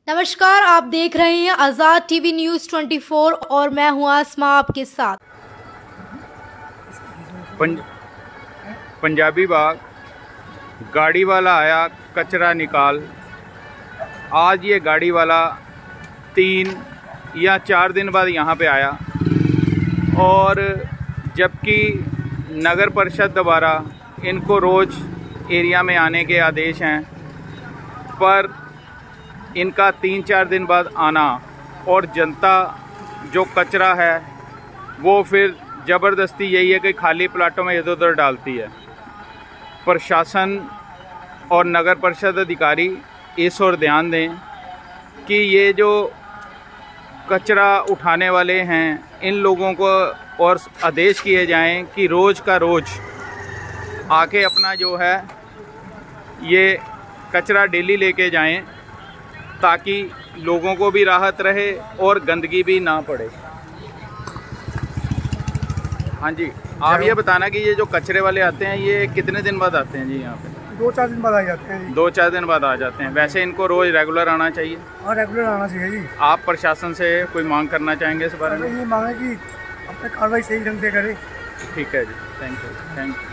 नमस्कार, आप देख रहे हैं आज़ाद टीवी न्यूज़ 24 और मैं हूं आसमा आपके साथ। पंजाबी बाग गाड़ी वाला आया कचरा निकाल। आज ये गाड़ी वाला 3 या 4 दिन बाद यहाँ पे आया और जबकि नगर परिषद द्वारा इनको रोज़ एरिया में आने के आदेश हैं, पर इनका 3-4 दिन बाद आना और जनता जो कचरा है वो फिर ज़बरदस्ती यही है कि खाली प्लाटों में इधर उधर डालती है। प्रशासन और नगर परिषद अधिकारी इस ओर ध्यान दें कि ये जो कचरा उठाने वाले हैं इन लोगों को और आदेश किए जाएं कि रोज़ का रोज़ आके अपना जो है ये कचरा डेली लेके जाएं, ताकि लोगों को भी राहत रहे और गंदगी भी ना पड़े। हाँ जी, आप ये बताना कि ये जो कचरे वाले आते हैं ये कितने दिन बाद आते हैं जी यहाँ पे? 2-4 दिन बाद आ जाते हैं जी। 2-4 दिन बाद आ जाते हैं। वैसे इनको रोज़ रेगुलर आना चाहिए? हाँ, रेगुलर आना चाहिए जी। आप प्रशासन से कोई मांग करना चाहेंगे इस बारे में? ये मांगे कि अपने कार्रवाई सही ढंग से करे। ठीक है जी, थैंक यू।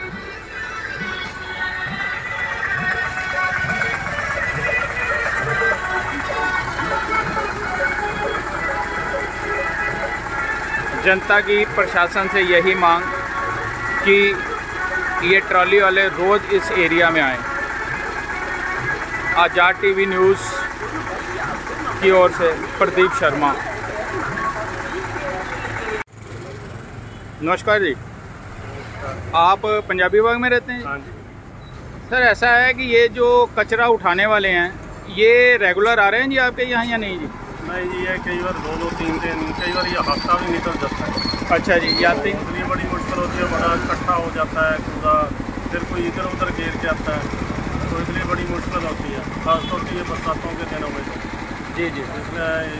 जनता की प्रशासन से यही मांग कि ये ट्रॉली वाले रोज़ इस एरिया में आएं। आज़ाद टीवी न्यूज़ की ओर से प्रदीप शर्मा। नमस्कार जी, आप पंजाबी बाग में रहते हैं? हाँ जी। सर, ऐसा है कि ये जो कचरा उठाने वाले हैं ये रेगुलर आ रहे हैं जी आपके यहाँ या नहीं जी? नहीं जी, ये कई बार 2-3 दिन, कई बार ये हफ्ता भी निकल जाता है। अच्छा जी, आते हैं इसलिए बड़ी मुश्किल होती है, बड़ा इकट्ठा हो जाता है कूड़ा, फिर कोई इधर उधर घेर के आता है, तो इसलिए बड़ी मुश्किल होती है, खासतौर पर ये बरसातों के दिनों में। जी, इसलिए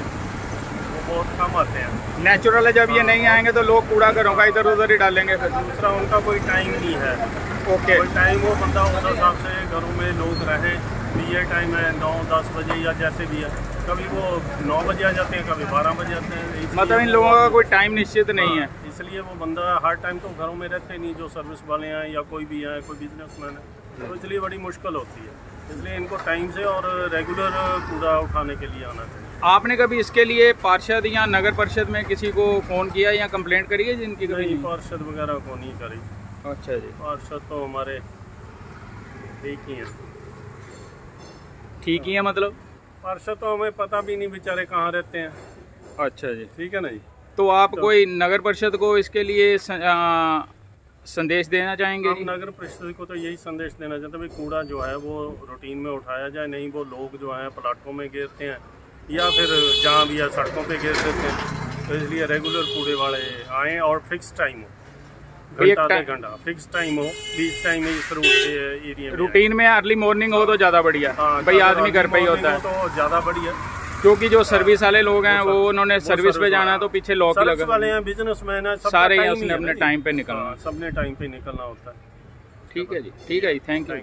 वो बहुत कम आते हैं। नेचुरल है, जब ये नहीं आएंगे तो लोग कूड़ा घरों का इधर उधर ही डालेंगे। फिर दूसरा, उनका कोई टाइम नहीं है। ओके, कोई टाइम वो बंदा उस हिसाब से घरों में लोग रहे कि ये टाइम है 9-10 बजे या जैसे भी है। कभी वो 9 बजे आ जाते हैं, कभी 12 बजे आते हैं। मतलब इन लोगों का कोई टाइम निश्चित नहीं है। इसलिए वो बंदा हर टाइम तो घरों में रहते नहीं, जो सर्विस वाले हैं या कोई भी है, कोई बिजनेसमैन है, तो इसलिए बड़ी मुश्किल होती है। इसलिए इनको टाइम से और रेगुलर कूड़ा उठाने के लिए आना चाहिए। आपने कभी इसके लिए पार्षद या नगर परिषद में किसी को फ़ोन किया या कंप्लेंट करी है जिनकी? नहीं, पार्षद वगैरह को नहीं करी। अच्छा जी, पार्षद तो हमारे ठीक ही हैं। ठीक ही है मतलब? पार्षद तो हमें पता भी नहीं बेचारे कहाँ रहते हैं। अच्छा जी, ठीक है ना जी। तो आप कोई नगर परिषद को इसके लिए संदेश देना चाहेंगे? हम नगर परिषद को तो यही संदेश देना चाहते हैं, भाई कूड़ा जो है वो रूटीन में उठाया जाए, नहीं वो लोग जो है प्लाटों में गिरते हैं या फिर जहाँ भी है सड़कों पे गिर देते हैं। तो इसलिए रेगुलर कूड़े वाले आएँ और फिक्स टाइम हो, घंटा फिक्स टाइम हो, बीच टाइम में एरिया में रूटीन में अर्ली मॉर्निंग हो तो ज़्यादा बढ़िया। भाई आदमी घर पे ही होता है तो ज़्यादा बढ़िया, क्योंकि जो सर्विस वाले लोग हैं वो उन्होंने सर्विस पे जाना है तो पीछे लॉक लगा वाले हैं, बिजनेसमैन है, सारे हैं, उसने अपने टाइम पे निकलना, सबने टाइम पे निकलना होता है। ठीक है जी, ठीक है जी, थैंक यू।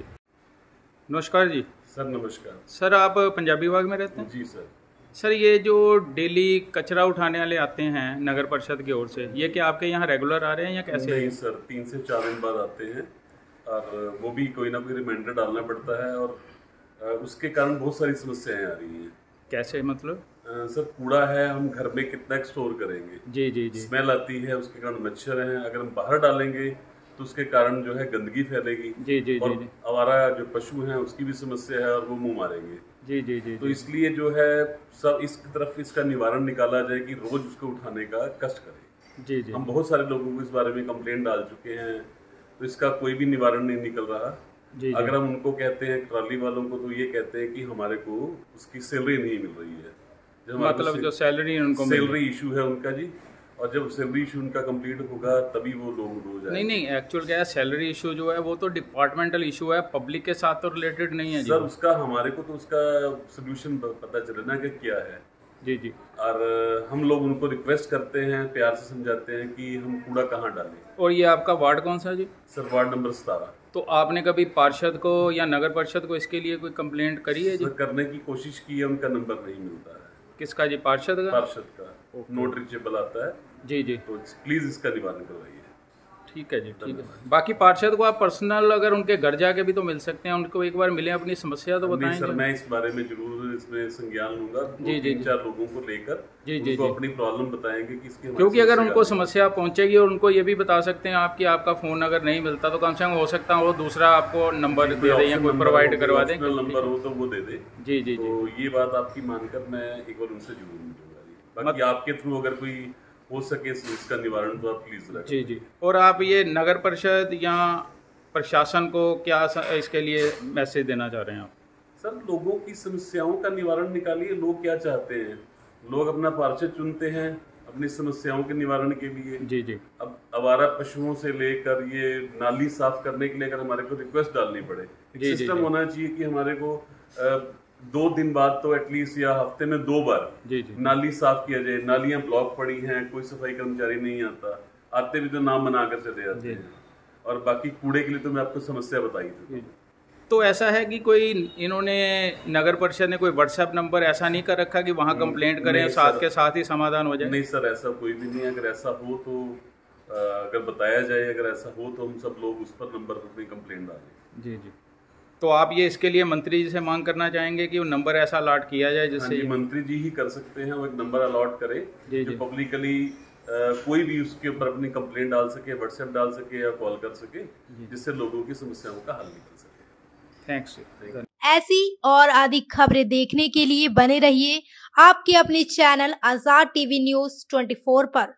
नमस्कार जी। सर नमस्कार। सर, आप पंजाबी बाग में रहते हैं? जी सर। सर, ये जो डेली कचरा उठाने वाले आते हैं नगर परिषद की ओर से, ये क्या आपके यहाँ रेगुलर आ रहे हैं या कैसे? नहीं सर, 3 से 4 दिन बाद आते हैं और वो भी कोई ना कोई रिमाइंडर डालना पड़ता है और उसके कारण बहुत सारी समस्याएं आ रही हैं। कैसे मतलब? सर, कूड़ा है, हम घर में कितना स्टोर करेंगे? जी जी जी। स्मेल आती है, उसके कारण मच्छर हैं, अगर हम बाहर डालेंगे तो उसके कारण जो है गंदगी फैलेगी। जी जी और जी। आवारा जो पशु हैं उसकी भी समस्या है और वो मुंह मारेंगे। जी जी जी। तो इसलिए जो है सब इस तरफ इसका निवारण निकाला जाए कि रोज उसको उठाने का कष्ट करें। जी जी। हम बहुत सारे लोगों को इस बारे में कंप्लेंट डाल चुके हैं, तो इसका कोई भी निवारण नहीं निकल रहा। जी जी। अगर हम उनको कहते हैं ट्रॉली वालों को, तो ये कहते हैं कि हमारे को उसकी सैलरी नहीं मिल रही है। मतलब जो सैलरी उनको सैलरी इशू है उनका जी, और जब सैलरी इशू उनका कंप्लीट होगा तभी वो लोग रोज आएंगे। नहीं, एक्चुअल क्या है, सैलरी इशू जो है वो तो डिपार्टमेंटल इशू है, पब्लिक के साथ तो रिलेटेड नहीं है जी। सर, उसका हमारे को तो उसका सोल्यूशन पता चले ना कि क्या है। जी जी। और हम लोग उनको रिक्वेस्ट करते हैं, प्यार से समझाते हैं कि हम कूड़ा कहाँ डालें। और ये आपका वार्ड कौन सा जी? Sir ward number 17। तो आपने कभी पार्षद को या नगर परिषद को इसके लिए कोई कंप्लेंट करी है जी? सर करने की कोशिश की है, उनका नंबर नहीं मिलता है। किसका जी? पार्षद का? पार्षद का नोट रीचेबल आता है जी जी। तो प्लीज इसका निवारण करवाइए। ठीक है जी, ठीक है। बाकी पार्षद को आप पर्सनल अगर उनके घर जाके भी तो मिल सकते हैं, उनको एक बार मिले, अपनी समस्या तो बताएं। सर मैं इस बारे में जरूर इसमें संज्ञान लूंगा। जी जी। 3-4 लोगों को लेकर उनको अपनी प्रॉब्लम बताएंगे कि इसकी, क्योंकि अगर उनको समस्या पहुंचेगी और उनको ये भी बता सकते हैं आप कि आपका फोन अगर नहीं मिलता तो कम से कम हो सकता है वो दूसरा आपको नंबर दे दे या कोई प्रोवाइड करवा दें। नंबर हो तो वो दे दे। जी जी। तो ये बात आपकी मानकर मैं एक बार उनसे जरूर मिलूंगा। बाकी आपके थ्रू अगर कोई हो सके इसका निवारण तो आप प्लीज रखें। जी जी। और आप ये नगर परिषद या प्रशासन को क्या इसके लिए मैसेज देना चाह रहे हैं आप? सर लोगों की समस्याओं का निवारण निकालिए। लोग क्या चाहते हैं? लोग अपना पार्षद चुनते हैं अपनी समस्याओं के निवारण के लिए। जी जी। अब आवारा पशुओं से लेकर ये नाली साफ करने के लिए अगर हमारे को रिक्वेस्ट डालनी पड़े, सिस्टम होना चाहिए कि हमारे को 2 दिन बाद तो एटलीस्ट या हफ्ते में 2 बार नाली साफ किया जाए। नालियां ब्लॉक पड़ी हैं, कोई सफाई कर्मचारी नहीं आता, आते भी तो नाम बनाकर चले जाते हैं। और बाकी कूड़े के लिए तो मैं आपको समस्या बताई थी। तो ऐसा है कि कोई इन्होंने नगर परिषद ने कोई व्हाट्सएप नंबर ऐसा नहीं कर रखा कि वहाँ कंप्लेंट करें साथ के साथ ही समाधान हो जाए? नहीं सर, ऐसा कोई भी नहीं है। अगर ऐसा हो तो अगर बताया जाए, अगर ऐसा हो तो हम सब लोग उस पर नंबर पर अपनी कंप्लेंट डालें। जी जी। तो आप ये इसके लिए मंत्री जी से मांग करना चाहेंगे कि वो नंबर ऐसा अलॉट किया जाए जिससे? हाँ, मंत्री जी ही कर सकते हैं, वो एक नंबर अलॉट करे जो पब्लिकली कोई भी उसके ऊपर अपनी कंप्लेंट डाल सके, व्हाट्सएप डाल सके या कॉल कर सके, जिससे लोगों की समस्याओं का हल निकल सके। थैंक्स। ऐसी और अधिक खबरें देखने के लिए बने रहिए आपके अपने चैनल आजाद टीवी न्यूज़ 24 पर।